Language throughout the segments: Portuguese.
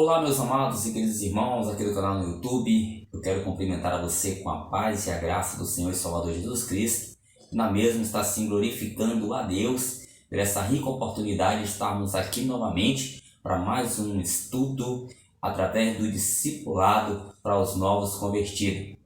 Olá, meus amados e queridos irmãos aqui do canal no YouTube. Eu quero cumprimentar a você com a paz e a graça do Senhor e Salvador Jesus Cristo. Na mesma está assim glorificando a Deus por essa rica oportunidade de estarmos aqui novamente para mais um estudo através do discipulado para os novos convertidos.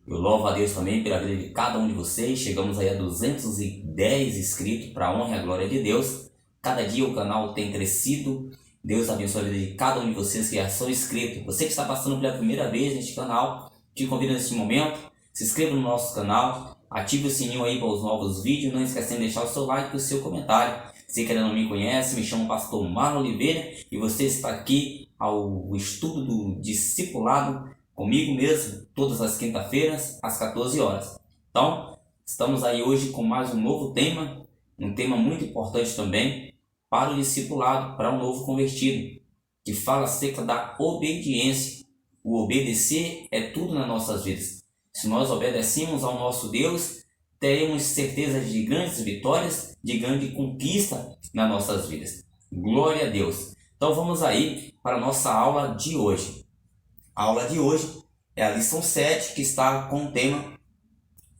Eu louvo a Deus também pela vida de cada um de vocês. Chegamos aí a 210 inscritos para a honra e a glória de Deus. Cada dia o canal tem crescido. Deus abençoe a vida de cada um de vocês que já são inscritos. Você que está passando pela primeira vez neste canal, te convido neste momento, se inscreva no nosso canal, ative o sininho aí para os novos vídeos, não esquecendo de deixar o seu like e o seu comentário. Se ainda não me conhece, me chamo Pastor Marlon Oliveira e você está aqui ao estudo do discipulado comigo mesmo, todas as quinta-feiras, às 14 horas. Então, estamos aí hoje com mais um novo tema, um tema muito importante também, para o discipulado, para um novo convertido, que fala acerca da obediência. O obedecer é tudo nas nossas vidas. Se nós obedecemos ao nosso Deus, teremos certeza de grandes vitórias, de grande conquista nas nossas vidas. Glória a Deus! Então vamos aí para a nossa aula de hoje. A aula de hoje é a lição 7, que está com o tema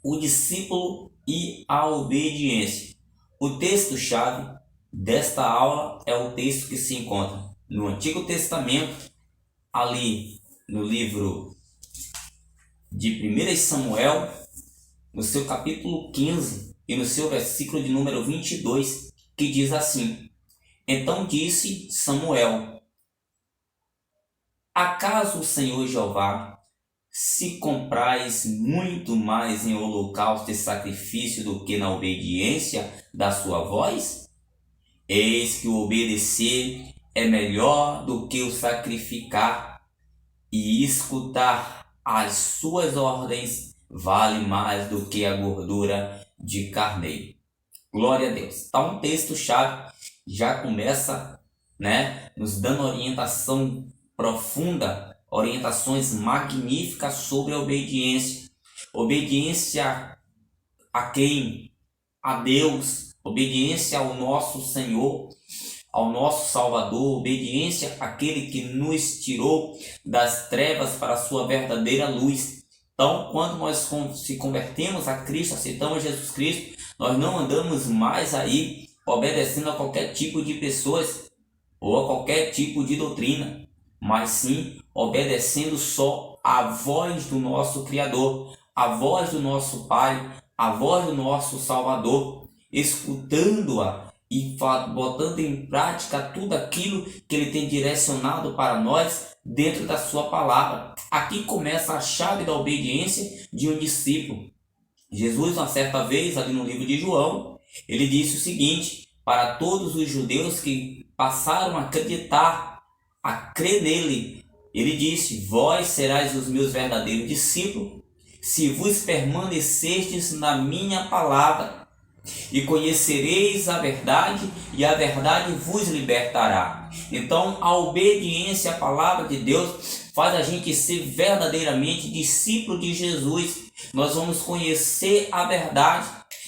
O discípulo e a obediência. O texto-chave desta aula é o texto que se encontra no Antigo Testamento, ali no livro de 1 Samuel, no seu capítulo 15 e no seu versículo de número 22, que diz assim: Então disse Samuel: Acaso o Senhor Jeová, se comprais muito mais em holocausto e sacrifício do que na obediência da sua voz? Eis que o obedecer é melhor do que o sacrificar, e escutar as suas ordens vale mais do que a gordura de carneiro. Glória a Deus. Então, um texto-chave já começa, nos dando orientação profunda, orientações magníficas sobre a obediência. Obediência a quem? A Deus. Obediência ao nosso Senhor, ao nosso Salvador, obediência àquele que nos tirou das trevas para a sua verdadeira luz. Então, quando nós se convertemos a Cristo, aceitamos Jesus Cristo, nós não andamos mais aí obedecendo a qualquer tipo de pessoas ou a qualquer tipo de doutrina, mas sim obedecendo só a voz do nosso Criador, a voz do nosso Pai, a voz do nosso Salvador, escutando-a e botando em prática tudo aquilo que Ele tem direcionado para nós dentro da sua palavra. Aqui começa a chave da obediência de um discípulo. Jesus, uma certa vez, ali no livro de João, ele disse o seguinte para todos os judeus que passaram a acreditar, a crer nele. Ele disse: Vós serás os meus verdadeiros discípulos, se vos permanecerdes na minha palavra. E conhecereis a verdade, e a verdade vos libertará. Então, a obediência à palavra de Deus faz a gente ser verdadeiramente discípulo de Jesus. Nós vamos conhecer a verdade,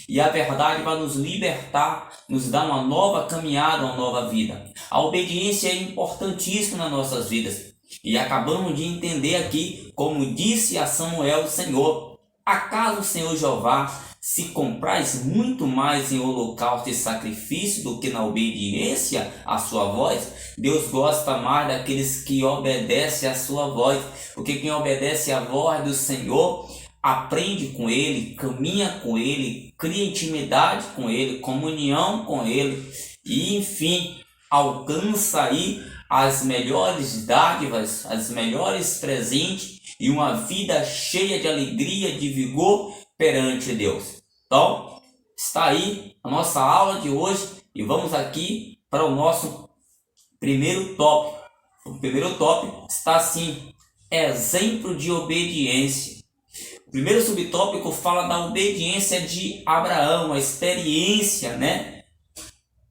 e a verdade vai nos libertar, nos dar uma nova caminhada, uma nova vida. A obediência é importantíssima nas nossas vidas. E acabamos de entender aqui, como disse a Samuel o Senhor: Acaso o Senhor Jeová, se comprais muito mais em holocausto e sacrifício do que na obediência à sua voz? Deus gosta mais daqueles que obedecem à sua voz, porque quem obedece à voz do Senhor aprende com Ele, caminha com Ele, cria intimidade com Ele, comunhão com Ele e, enfim, alcança aí as melhores dádivas, as melhores presentes e uma vida cheia de alegria, de vigor perante Deus. Então, está aí a nossa aula de hoje e vamos aqui para o nosso primeiro tópico. O primeiro tópico está assim: exemplo de obediência. O primeiro subtópico fala da obediência de Abraão, a experiência,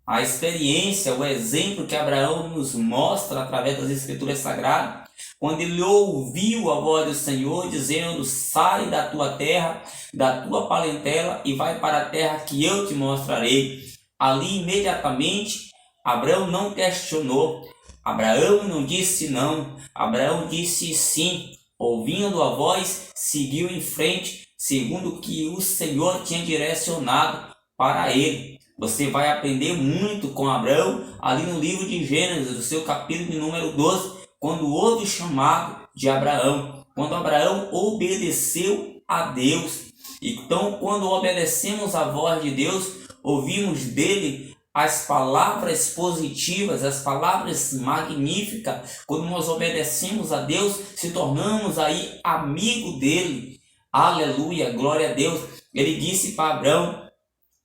A experiência, o exemplo que Abraão nos mostra através das Escrituras Sagradas, quando ele ouviu a voz do Senhor dizendo: sai da tua terra, da tua parentela e vai para a terra que eu te mostrarei. Ali imediatamente Abraão não questionou, Abraão não disse não, Abraão disse sim. Ouvindo a voz, seguiu em frente, segundo o que o Senhor tinha direcionado para ele. Você vai aprender muito com Abraão ali no livro de Gênesis, no seu capítulo de número 12, quando houve o chamado de Abraão, quando Abraão obedeceu a Deus. Então, quando obedecemos a voz de Deus, ouvimos dele as palavras positivas, as palavras magníficas. Quando nós obedecemos a Deus, se tornamos aí amigo dele. Aleluia, glória a Deus. Ele disse para Abraão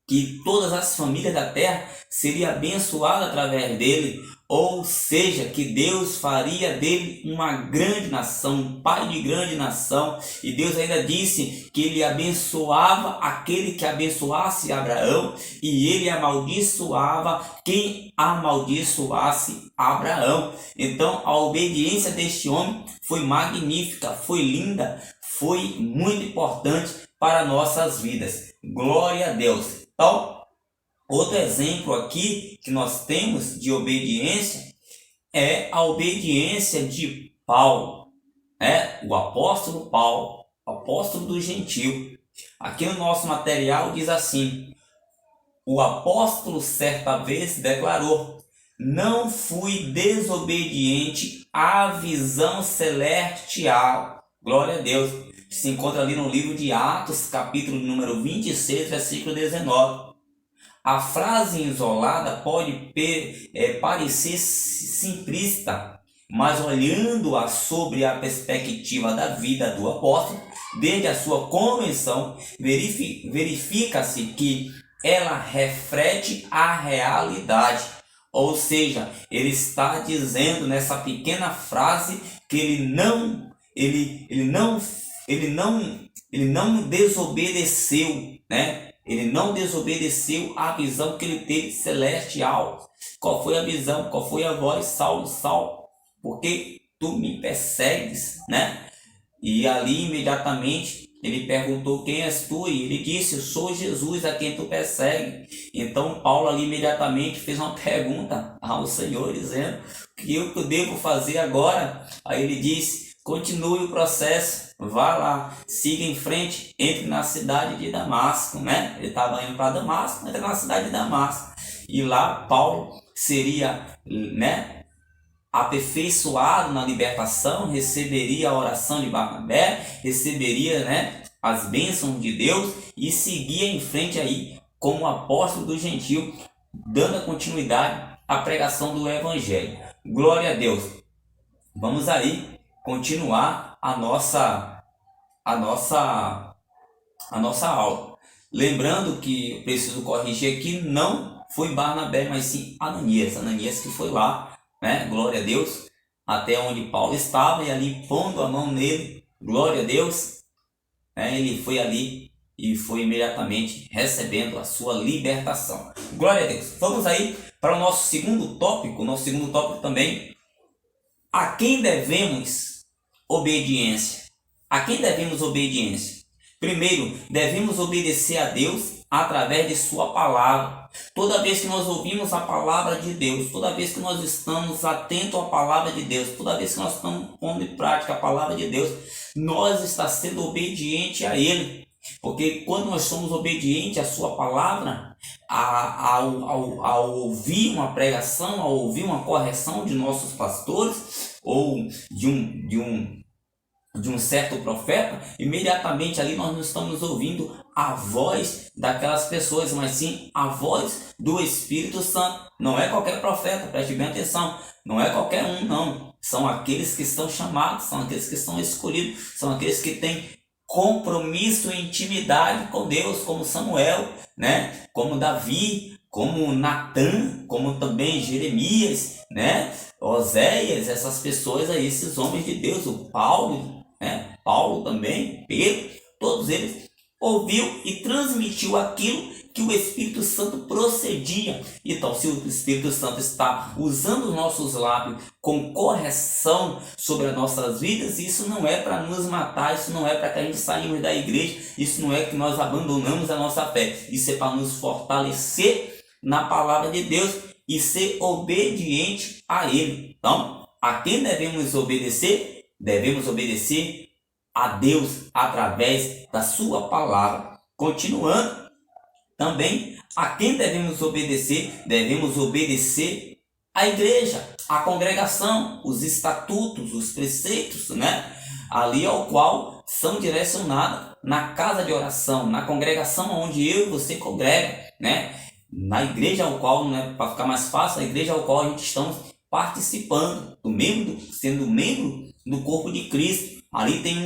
que todas as famílias da terra seriam abençoadas através dele, ou seja, que Deus faria dele uma grande nação, um pai de grande nação. E Deus ainda disse que ele abençoava aquele que abençoasse Abraão, e ele amaldiçoava quem amaldiçoasse Abraão. Então a obediência deste homem foi magnífica, foi linda, foi muito importante para nossas vidas. Glória a Deus. Então, outro exemplo aqui que nós temos de obediência é a obediência de Paulo, o apóstolo Paulo, apóstolo do gentio. Aqui no nosso material diz assim: o apóstolo certa vez declarou: não fui desobediente à visão celestial. Glória a Deus. Se encontra ali no livro de Atos, capítulo número 26, versículo 19. A frase isolada pode parecer simplista, mas olhando-a sobre a perspectiva da vida do apóstolo, desde a sua convenção, verifica-se que ela reflete a realidade. Ou seja, ele está dizendo nessa pequena frase que ele não desobedeceu, Ele não desobedeceu à visão que ele teve celestial. Qual foi a visão? Qual foi a voz? Saulo, Saulo, porque tu me persegues, E ali imediatamente ele perguntou: quem és tu? E ele disse: eu sou Jesus a quem tu persegue. Então Paulo ali imediatamente fez uma pergunta ao Senhor, dizendo: o que eu devo fazer agora? Aí ele disse: continue o processo, vá lá, siga em frente, entre na cidade de Damasco, Ele estava indo para Damasco, entra na cidade de Damasco. E lá Paulo seria, aperfeiçoado na libertação, receberia a oração de Barnabé, receberia, as bênçãos de Deus e seguia em frente aí como apóstolo do gentio, dando a continuidade à pregação do evangelho. Glória a Deus. Vamos aí continuar a nossa aula. Lembrando que eu preciso corrigir aqui, não foi Barnabé, mas sim Ananias. Ananias que foi lá, glória a Deus, até onde Paulo estava, e ali pondo a mão nele, glória a Deus, ele foi ali e foi imediatamente recebendo a sua libertação. Glória a Deus. Vamos aí para o nosso segundo tópico. Nosso segundo tópico também: a quem devemos obediência? A quem devemos obediência? Primeiro, devemos obedecer a Deus através de sua palavra. Toda vez que nós ouvimos a palavra de Deus, toda vez que nós estamos atentos à palavra de Deus, toda vez que nós estamos pondo em prática a palavra de Deus, nós estamos sendo obedientes a Ele. Porque quando nós somos obedientes à sua palavra, ao ouvir uma pregação, ao ouvir uma correção de nossos pastores ou de um certo profeta, imediatamente ali nós não estamos ouvindo a voz daquelas pessoas, mas sim a voz do Espírito Santo. Não é qualquer profeta, preste bem atenção, não é qualquer um, não. São aqueles que estão chamados, são aqueles que estão escolhidos, são aqueles que têm compromisso e intimidade com Deus, como Samuel, como Davi, como Natã, como também Jeremias, Oséias, essas pessoas aí, esses homens de Deus, o Paulo, Paulo também, Pedro, todos eles ouviu e transmitiu aquilo que o Espírito Santo procedia. Então, se o Espírito Santo está usando os nossos lábios com correção sobre as nossas vidas, isso não é para nos matar, isso não é para que a gente saímos da igreja, isso não é que nós abandonamos a nossa fé, isso é para nos fortalecer na palavra de Deus e ser obediente a Ele. Então, a quem devemos obedecer? Devemos obedecer a Deus através da sua palavra. Continuando, também a quem devemos obedecer? Devemos obedecer à igreja, à congregação, os estatutos, os preceitos, né? Ali ao qual são direcionados na casa de oração, na congregação onde eu e você congrega, né? Na igreja ao qual, né, para ficar mais fácil, a igreja ao qual a gente estamos participando, sendo membro do corpo de Cristo. Ali tem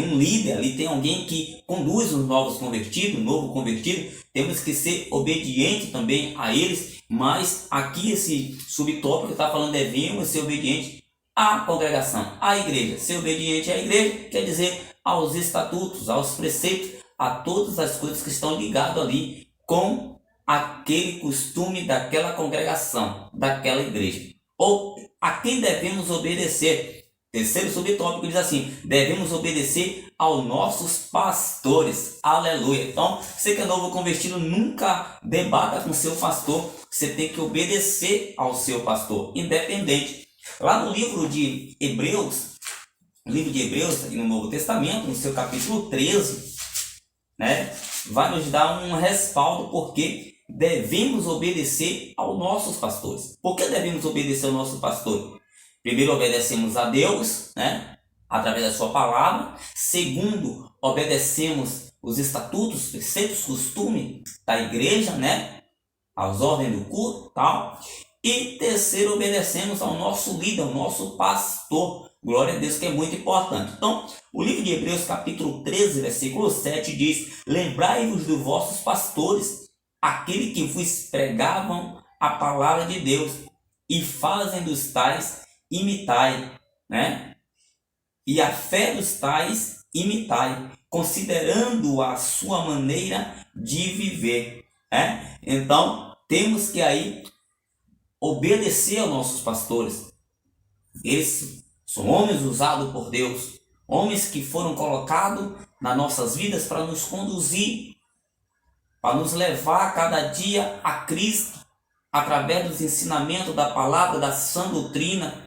um líder, ali tem alguém que conduz os novos convertidos, o novo convertido. Temos que ser obedientes também a eles, mas aqui esse subtópico está falando devemos ser obedientes à congregação, à igreja. Ser obediente à igreja quer dizer aos estatutos, aos preceitos, a todas as coisas que estão ligadas ali com aquele costume daquela congregação, daquela igreja. Ou a quem devemos obedecer? Terceiro subtópico diz assim: devemos obedecer aos nossos pastores. Aleluia. Então, você que é novo convertido, nunca debata com seu pastor. Você tem que obedecer ao seu pastor, independente. Lá no livro de Hebreus, aqui no Novo Testamento, no seu capítulo 13, né, vai nos dar um respaldo porque devemos obedecer aos nossos pastores. Por que devemos obedecer ao nosso pastor? Primeiro, obedecemos a Deus, né, através da sua palavra. Segundo, obedecemos os estatutos, preceitos, costumes da igreja, né, as ordens do culto, tal. E terceiro, obedecemos ao nosso líder, ao nosso pastor. Glória a Deus, que é muito importante. Então, o livro de Hebreus, capítulo 13, versículo 7 diz: lembrai-vos dos vossos pastores, aquele que vos pregavam a palavra de Deus, e fazem dos tais imitai, né? E a fé dos tais imitai, considerando a sua maneira de viver, né? Então, temos que aí obedecer aos nossos pastores. Eles são homens usados por Deus, homens que foram colocados nas nossas vidas para nos conduzir, para nos levar cada dia a Cristo, através dos ensinamentos da palavra, da sã doutrina.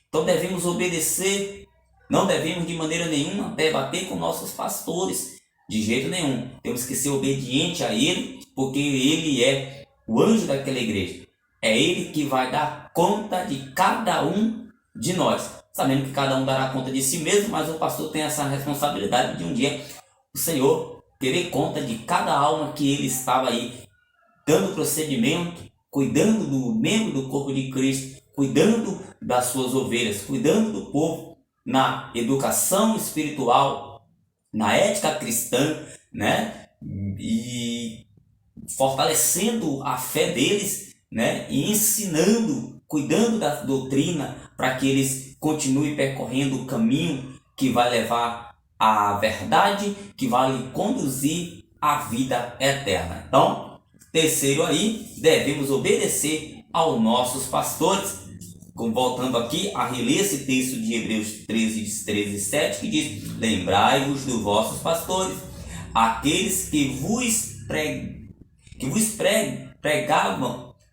Então devemos obedecer, não devemos de maneira nenhuma debater com nossos pastores, de jeito nenhum. Temos que ser obediente a ele, porque ele é o anjo daquela igreja. É ele que vai dar conta de cada um de nós. Sabendo que cada um dará conta de si mesmo, mas o pastor tem essa responsabilidade de um dia o Senhor querer conta de cada alma que ele estava aí dando procedimento, cuidando do membro do corpo de Cristo, cuidando das suas ovelhas, cuidando do povo na educação espiritual, na ética cristã, né? E fortalecendo a fé deles, né? E ensinando, cuidando da doutrina para que eles continuem percorrendo o caminho que vai levar à verdade, que vai lhe conduzir à vida eterna. Então, terceiro aí, devemos obedecer aos nossos pastores. Voltando aqui a reler esse texto de Hebreus 13, 7, que diz: lembrai-vos dos vossos pastores, aqueles que vos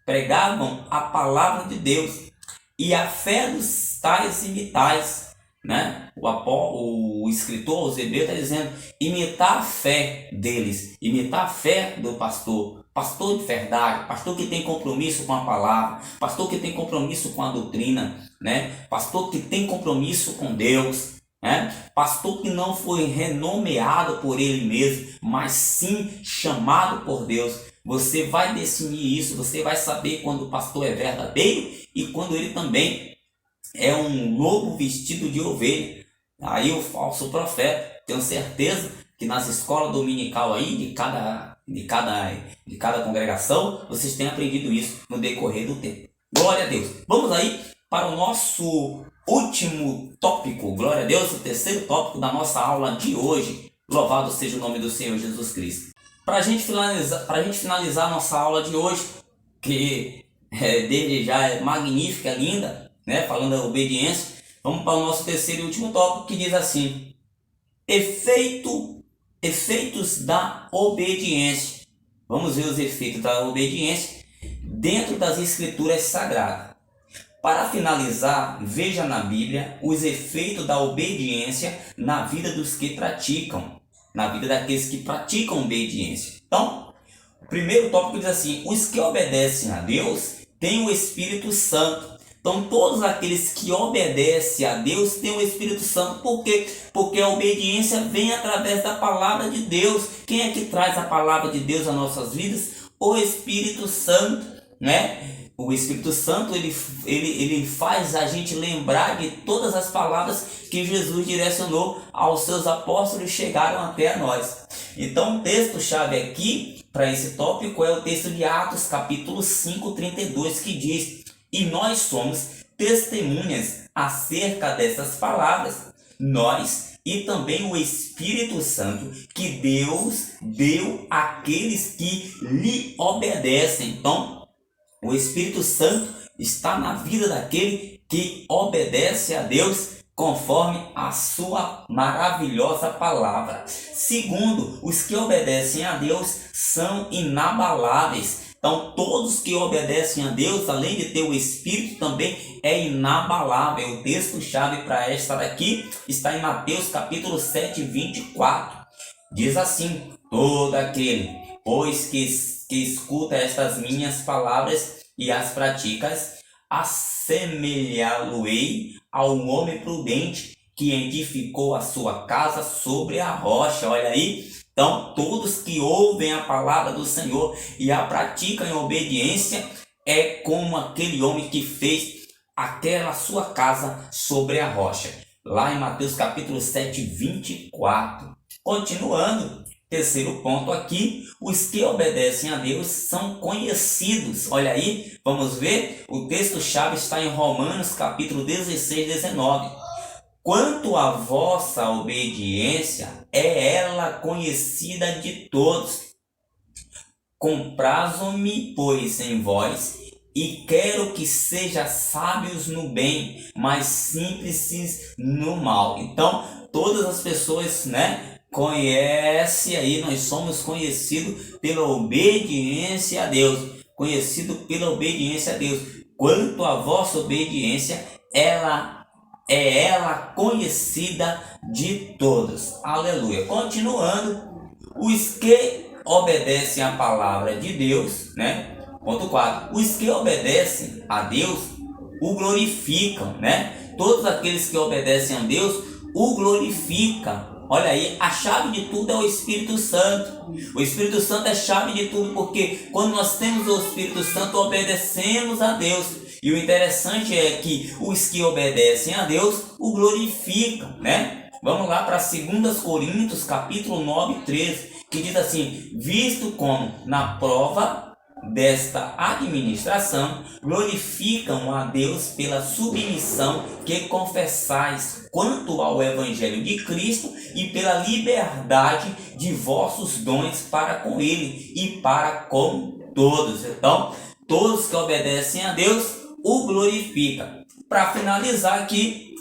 pregavam a palavra de Deus, e a fé dos tais imitais, né? O escritor aos Hebreus está dizendo: imitar a fé deles, imitar a fé do pastor de verdade, pastor que tem compromisso com a palavra, pastor que tem compromisso com a doutrina, né? Pastor que tem compromisso com Deus, né? Pastor que não foi renomeado por ele mesmo, mas sim chamado por Deus. Você vai definir isso, você vai saber quando o pastor é verdadeiro e quando ele também é um lobo vestido de ovelha. Aí o falso profeta, tenho certeza que nas escolas dominical aí de cada congregação, vocês têm aprendido isso no decorrer do tempo. Glória a Deus. Vamos aí para o nosso último tópico. Glória a Deus, o terceiro tópico da nossa aula de hoje. Louvado seja o nome do Senhor Jesus Cristo. Para a gente finalizar a nossa aula de hoje, que desde já é magnífica, linda, né? Falando da obediência, vamos para o nosso terceiro e último tópico, que diz assim: efeitos da obediência. Vamos ver os efeitos da obediência dentro das escrituras sagradas. Para finalizar, veja na Bíblia os efeitos da obediência na vida dos que praticam, na vida daqueles que praticam obediência. Então, o primeiro tópico diz assim: os que obedecem a Deus têm o Espírito Santo. Então, todos aqueles que obedecem a Deus têm o Espírito Santo. Por quê? Porque a obediência vem através da palavra de Deus. Quem é que traz a palavra de Deus às nossas vidas? O Espírito Santo, né? O Espírito Santo, ele faz a gente lembrar de todas as palavras que Jesus direcionou aos seus apóstolos e chegaram até a nós. Então, o texto-chave aqui para esse tópico é o texto de Atos, capítulo 5, 32, que diz: e nós somos testemunhas acerca dessas palavras, nós e também o Espírito Santo que Deus deu àqueles que lhe obedecem. Então, o Espírito Santo está na vida daquele que obedece a Deus conforme a sua maravilhosa palavra. Segundo, os que obedecem a Deus são inabaláveis. Então, todos que obedecem a Deus, além de ter o Espírito, também é inabalável. O texto-chave para esta daqui está em Mateus capítulo 7, 24. Diz assim: todo aquele, pois que escuta estas minhas palavras e as praticas, assemelhá-lo-ei a um homem prudente que edificou a sua casa sobre a rocha. Olha aí. Então, todos que ouvem a palavra do Senhor e a praticam em obediência é como aquele homem que fez aquela sua casa sobre a rocha. Lá em Mateus capítulo 7, 24. Continuando, terceiro ponto aqui: os que obedecem a Deus são conhecidos. Olha aí, vamos ver, o texto-chave está em Romanos capítulo 16, 19. Quanto à vossa obediência, é ela conhecida de todos. Comprazo-me, pois, em vós, e quero que sejam sábios no bem, mas simples no mal. Então, todas as pessoas, conhecem aí, nós somos conhecidos pela obediência a Deus. Conhecido pela obediência a Deus. Quanto à vossa obediência, ela conhecida de todos. Aleluia. Continuando, os que obedecem à palavra de Deus, Ponto 4. Os que obedecem a Deus o glorificam, Todos aqueles que obedecem a Deus o glorificam. Olha aí, a chave de tudo é o Espírito Santo. O Espírito Santo é a chave de tudo, porque quando nós temos o Espírito Santo, obedecemos a Deus. E o interessante é que os que obedecem a Deus o glorificam, Vamos lá para 2 Coríntios, capítulo 9, 13, que diz assim: visto como na prova desta administração glorificam a Deus pela submissão que confessais quanto ao Evangelho de Cristo e pela liberdade de vossos dons para com Ele e para com todos. Então, todos que obedecem a Deus o glorificam. Para finalizar aqui,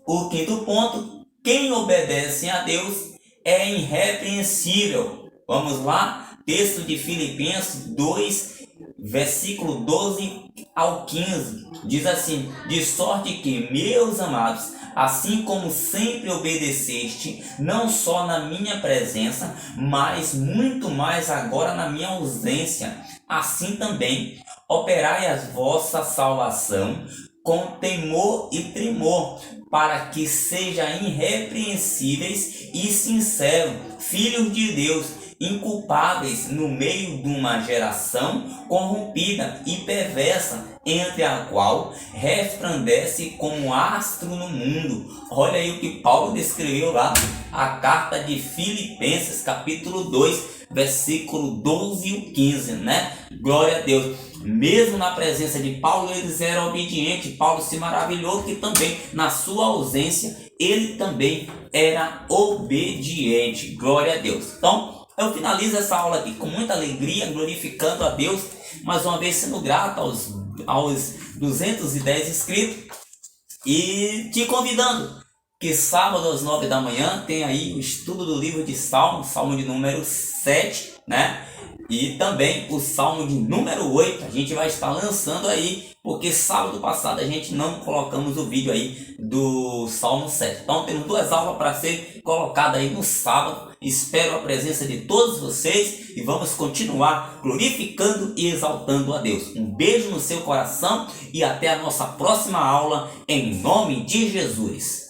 o quinto ponto: quem obedece a Deus é irrepreensível. Vamos lá? Texto de Filipenses 2, versículo 12 ao 15. Diz assim: de sorte que, meus amados, assim como sempre obedeceste, não só na minha presença, mas muito mais agora na minha ausência, assim também operai a vossa salvação com temor e tremor, para que sejam irrepreensíveis e sinceros, filhos de Deus, inculpáveis no meio de uma geração corrompida e perversa, entre a qual resplandece como astro no mundo. Olha aí o que Paulo descreveu lá, a carta de Filipenses, capítulo 2, versículo 12 e 15, Glória a Deus. Mesmo na presença de Paulo, eles eram obedientes. Paulo se maravilhou que também, na sua ausência, ele também era obediente. Glória a Deus. Então, eu finalizo essa aula aqui com muita alegria, glorificando a Deus, mais uma vez sendo grato aos 210 inscritos e te convidando que sábado às 9 da manhã tem aí o estudo do livro de Salmo, Salmo de número 7, E também o Salmo de número 8 a gente vai estar lançando aí, porque sábado passado a gente não colocamos o vídeo aí do Salmo 7. Então temos 2 aulas para ser colocadas aí no sábado. Espero a presença de todos vocês e vamos continuar glorificando e exaltando a Deus. Um beijo no seu coração e até a nossa próxima aula, em nome de Jesus.